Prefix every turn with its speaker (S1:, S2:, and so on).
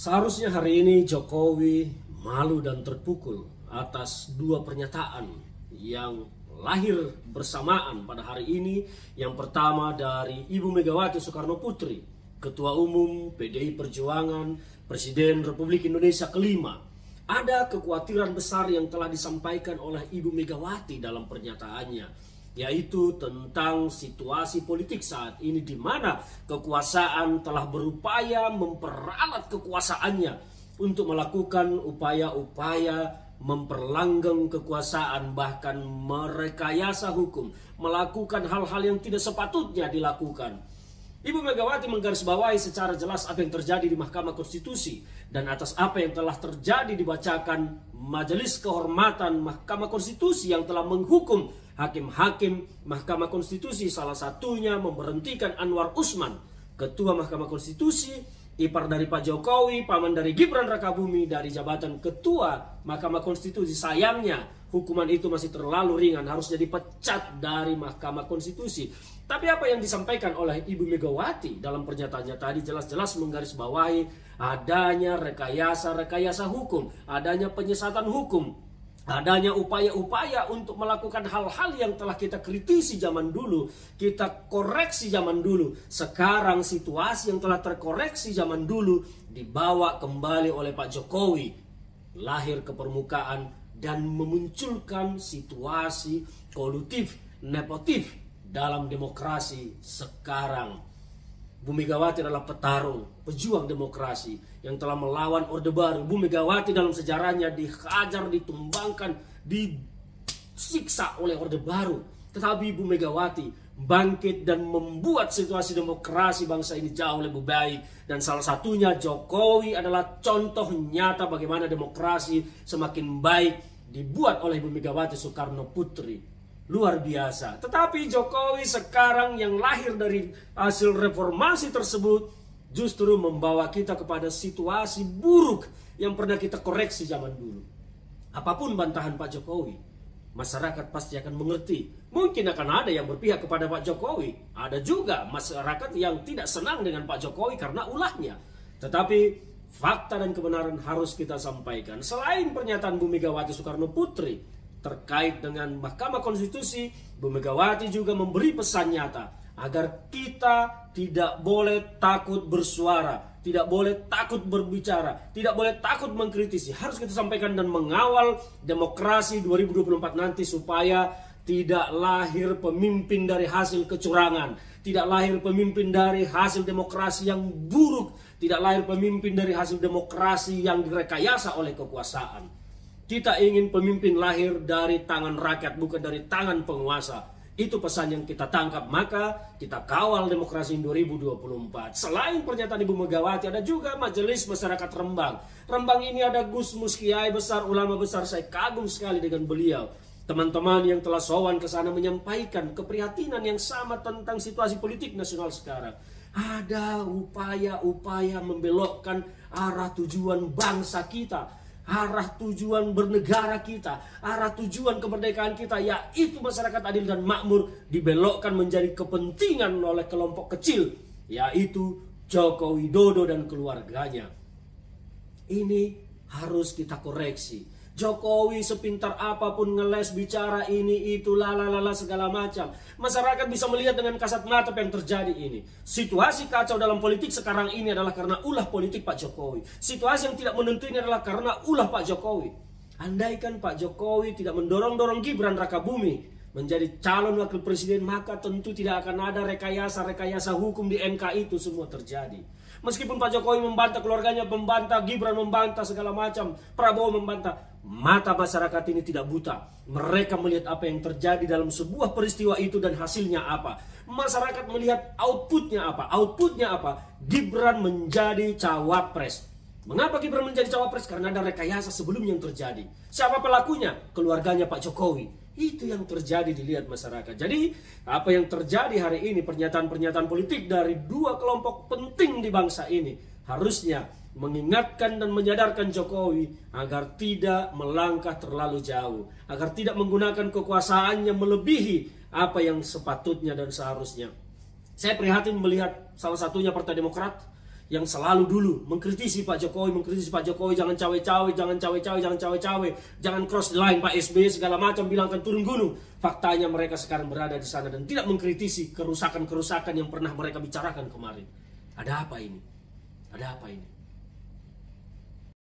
S1: Seharusnya hari ini Jokowi malu dan terpukul atas dua pernyataan yang lahir bersamaan pada hari ini. Yang pertama dari Ibu Megawati Soekarno Putri, Ketua Umum PDI Perjuangan, Presiden Republik Indonesia kelima. Ada kekhawatiran besar yang telah disampaikan oleh Ibu Megawati dalam pernyataannya, yaitu tentang situasi politik saat ini di mana kekuasaan telah berupaya memperalat kekuasaannya untuk melakukan upaya-upaya memperlanggeng kekuasaan, bahkan merekayasa hukum, melakukan hal-hal yang tidak sepatutnya dilakukan. Ibu Megawati menggarisbawahi secara jelas apa yang terjadi di Mahkamah Konstitusi, dan atas apa yang telah terjadi dibacakan Majelis Kehormatan Mahkamah Konstitusi yang telah menghukum hakim-hakim Mahkamah Konstitusi, salah satunya memberhentikan Anwar Usman, Ketua Mahkamah Konstitusi, ipar dari Pak Jokowi, paman dari Gibran Rakabumi, dari jabatan Ketua Mahkamah Konstitusi. Sayangnya hukuman itu masih terlalu ringan, harusnya dipecat dari Mahkamah Konstitusi. Tapi apa yang disampaikan oleh Ibu Megawati dalam pernyataannya tadi jelas-jelas menggarisbawahi adanya rekayasa hukum, adanya penyesatan hukum, adanya upaya-upaya untuk melakukan hal-hal yang telah kita kritisi zaman dulu, kita koreksi zaman dulu. Sekarang situasi yang telah terkoreksi zaman dulu dibawa kembali oleh Pak Jokowi, lahir ke permukaan dan memunculkan situasi kolutif, nepotif dalam demokrasi sekarang. Bu Megawati adalah petarung, pejuang demokrasi yang telah melawan Orde Baru. Bu Megawati dalam sejarahnya dihajar, ditumbangkan, disiksa oleh Orde Baru. Tetapi Bu Megawati bangkit dan membuat situasi demokrasi bangsa ini jauh lebih baik. Dan salah satunya Jokowi adalah contoh nyata bagaimana demokrasi semakin baik dibuat oleh Bu Megawati Soekarno Putri. Luar biasa. Tetapi Jokowi sekarang yang lahir dari hasil reformasi tersebut justru membawa kita kepada situasi buruk yang pernah kita koreksi zaman dulu. Apapun bantahan Pak Jokowi, masyarakat pasti akan mengerti. Mungkin akan ada yang berpihak kepada Pak Jokowi, ada juga masyarakat yang tidak senang dengan Pak Jokowi karena ulahnya. Tetapi fakta dan kebenaran harus kita sampaikan. Selain pernyataan Bu Megawati Soekarno Putri terkait dengan Mahkamah Konstitusi, Bu Megawati juga memberi pesan nyata agar kita tidak boleh takut bersuara, tidak boleh takut berbicara, tidak boleh takut mengkritisi. Harus kita sampaikan dan mengawal demokrasi 2024 nanti supaya tidak lahir pemimpin dari hasil kecurangan, tidak lahir pemimpin dari hasil demokrasi yang buruk, tidak lahir pemimpin dari hasil demokrasi yang direkayasa oleh kekuasaan. Kita ingin pemimpin lahir dari tangan rakyat, bukan dari tangan penguasa. Itu pesan yang kita tangkap, maka kita kawal demokrasi 2024. Selain pernyataan Ibu Megawati, ada juga Majelis Masyarakat Rembang. Rembang ini ada Gus Mus, kiai besar, ulama besar. Saya kagum sekali dengan beliau. Teman-teman yang telah sowan ke sana menyampaikan keprihatinan yang sama tentang situasi politik nasional sekarang. Ada upaya-upaya membelokkan arah tujuan bangsa kita, arah tujuan bernegara kita, arah tujuan kemerdekaan kita, yaitu masyarakat adil dan makmur, dibelokkan menjadi kepentingan oleh kelompok kecil, yaitu Joko Widodo dan keluarganya. Ini harus kita koreksi. Jokowi sepintar apapun ngeles bicara ini itu lalalala segala macam, masyarakat bisa melihat dengan kasat mata apa yang terjadi ini. Situasi kacau dalam politik sekarang ini adalah karena ulah politik Pak Jokowi. Situasi yang tidak menentu ini adalah karena ulah Pak Jokowi. Andaikan Pak Jokowi tidak mendorong-dorong Gibran Rakabumi menjadi calon wakil presiden, maka tentu tidak akan ada rekayasa hukum di MK itu semua terjadi. Meskipun Pak Jokowi membantah, keluarganya membantah, Gibran membantah, segala macam, Prabowo membantah, mata masyarakat ini tidak buta. Mereka melihat apa yang terjadi dalam sebuah peristiwa itu dan hasilnya apa. Masyarakat melihat outputnya apa. Outputnya apa? Gibran menjadi cawapres. Mengapa Gibran menjadi cawapres? Karena ada rekayasa sebelum yang terjadi. Siapa pelakunya? Keluarganya Pak Jokowi. Itu yang terjadi dilihat masyarakat. Jadi apa yang terjadi hari ini, pernyataan-pernyataan politik dari dua kelompok penting di bangsa ini, harusnya mengingatkan dan menyadarkan Jokowi agar tidak melangkah terlalu jauh, agar tidak menggunakan kekuasaannya melebihi apa yang sepatutnya dan seharusnya. Saya prihatin melihat salah satunya Partai Demokrat yang selalu dulu mengkritisi Pak Jokowi, jangan cawe-cawe, jangan cross the line Pak SBY segala macam, bilang akan turun gunung. Faktanya mereka sekarang berada di sana dan tidak mengkritisi kerusakan-kerusakan yang pernah mereka bicarakan kemarin. Ada apa ini? Ada apa ini?